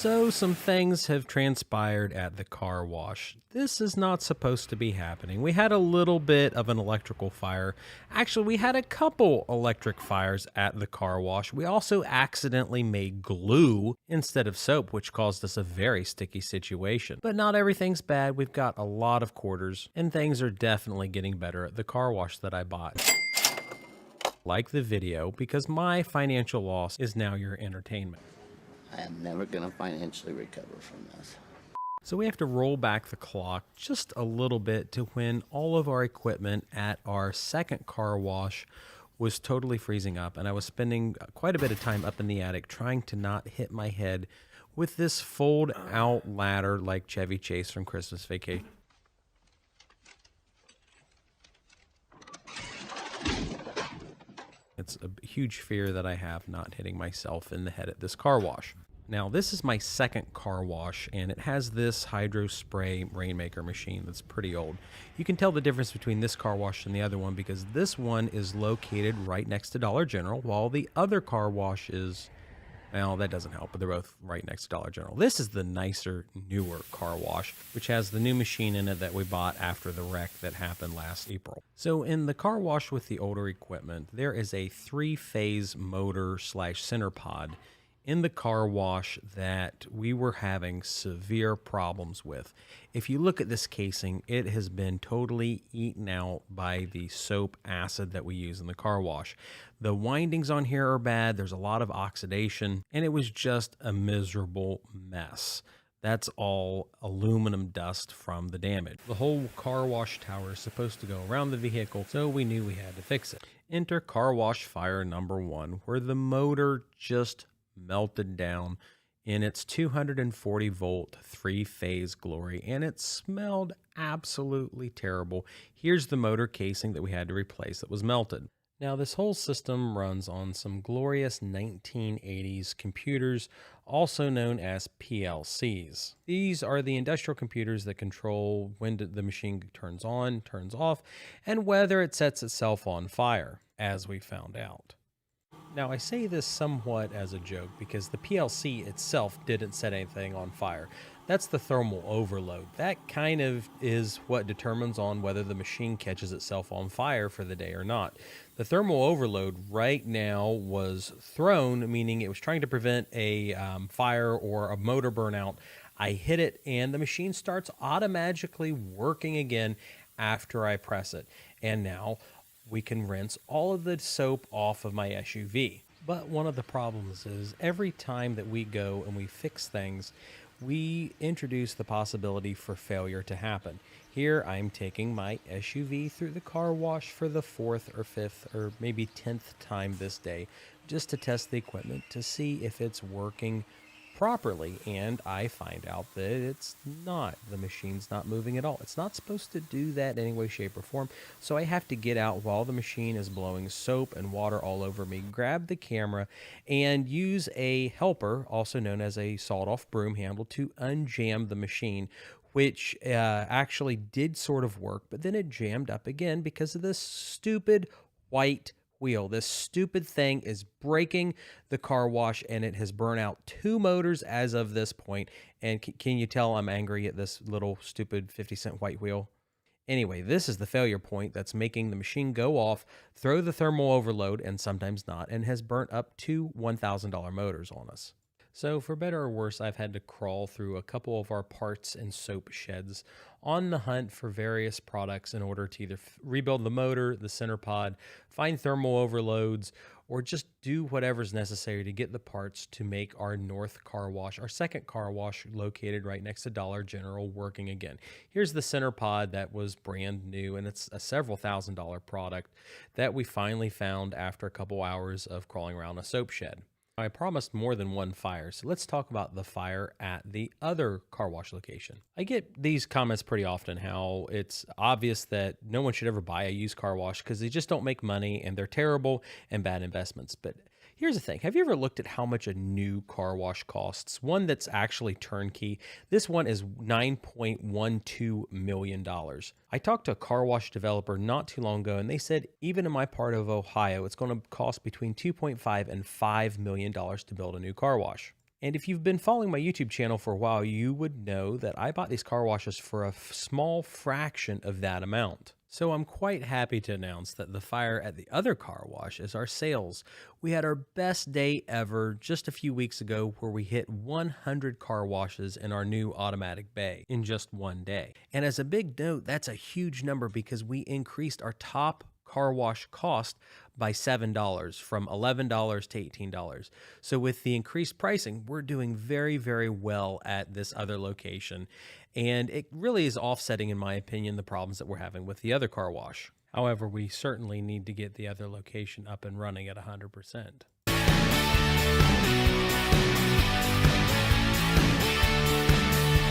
So, some things have transpired at the car wash. This is not supposed to be happening. We had a little bit of an electrical fire. Actually, we had a couple electric fires at the car wash. We also accidentally made glue instead of soap, which caused us a very sticky situation. But not everything's bad. We've got a lot of quarters, and things are definitely getting better at the car wash that I bought. Like the video because my financial loss is now your entertainment. I am never going to financially recover from this. So we have to roll back the clock just a little bit to when all of our equipment at our second car wash was totally freezing up, and I was spending quite a bit of time up in the attic trying to not hit my head with this fold out ladder like Chevy Chase from Christmas Vacation. It's a huge fear that I have, not hitting myself in the head at this car wash. Now, this is my second car wash, and it has this Hydro Spray Rainmaker machine that's pretty old. You can tell the difference between this car wash and the other one because this one is located right next to Dollar General, while the other car wash is, well, that doesn't help, but they're both right next to Dollar General. This is the nicer, newer car wash, which has the new machine in it that we bought after the wreck that happened last April. So in the car wash with the older equipment, there is a 3-phase motor / center pod in the car wash that we were having severe problems with. If you look at this casing, it has been totally eaten out by the soap acid that we use in the car wash. The windings on here are bad, there's a lot of oxidation, and it was just a miserable mess. That's all aluminum dust from the damage. The whole car wash tower is supposed to go around the vehicle, so we knew we had to fix it. Enter car wash fire number 1, where the motor just melted down in its 240 volt 3-phase glory, and it smelled absolutely terrible. Here's the motor casing that we had to replace that was melted. Now, this whole system runs on some glorious 1980s computers, also known as PLCs. These are the industrial computers that control when the machine turns on, turns off, and whether it sets itself on fire, as we found out. Now, I say this somewhat as a joke because the PLC itself didn't set anything on fire. That's the thermal overload. That kind of is what determines on whether the machine catches itself on fire for the day or not. The thermal overload right now was thrown, meaning it was trying to prevent a fire or a motor burnout. I hit it and the machine starts automatically working again after I press it. And now we can rinse all of the soap off of my SUV. But one of the problems is every time that we go and we fix things, we introduce the possibility for failure to happen. Here I'm taking my SUV through the car wash for the 4th or 5th or maybe 10th time this day just to test the equipment to see if it's working properly, and I find out that it's not. The machine's not moving at all. It's not supposed to do that in any way, shape, or form. So I have to get out while the machine is blowing soap and water all over me, grab the camera, and use a helper, also known as a sawed-off broom handle, to unjam the machine, which actually did sort of work, but then it jammed up again because of this stupid white wheel. This stupid thing is breaking the car wash, and it has burnt out 2 motors as of this point. And can you tell I'm angry at this little stupid 50-cent white wheel? Anyway, this is the failure point that's making the machine go off, throw the thermal overload, and sometimes not, and has burnt up 2 $1,000 motors on us. So for better or worse, I've had to crawl through a couple of our parts and soap sheds on the hunt for various products in order to either rebuild the motor, the center pod, find thermal overloads, or just do whatever's necessary to get the parts to make our north car wash, our second car wash located right next to Dollar General, working again. Here's the center pod that was brand new, and it's a several $1,000 product that we finally found after a couple hours of crawling around a soap shed. I promised more than one fire, so let's talk about the fire at the other car wash location. I get these comments pretty often, how it's obvious that no one should ever buy a used car wash because they just don't make money and they're terrible and bad investments. But here's the thing. Have you ever looked at how much a new car wash costs? One that's actually turnkey. This one is $9.12 million. I talked to a car wash developer not too long ago, and they said even in my part of Ohio, it's going to cost between $2.5 and $5 million to build a new car wash. And if you've been following my YouTube channel for a while, you would know that I bought these car washes for a small fraction of that amount. So I'm quite happy to announce that the fire at the other car wash is our sales. We had our best day ever just a few weeks ago where we hit 100 car washes in our new automatic bay in just one day. And as a big note, that's a huge number because we increased our top car wash cost by $7 from $11 to $18. So with the increased pricing, we're doing very, very well at this other location. And it really is offsetting, in my opinion, the problems that we're having with the other car wash. However, we certainly need to get the other location up and running at 100%.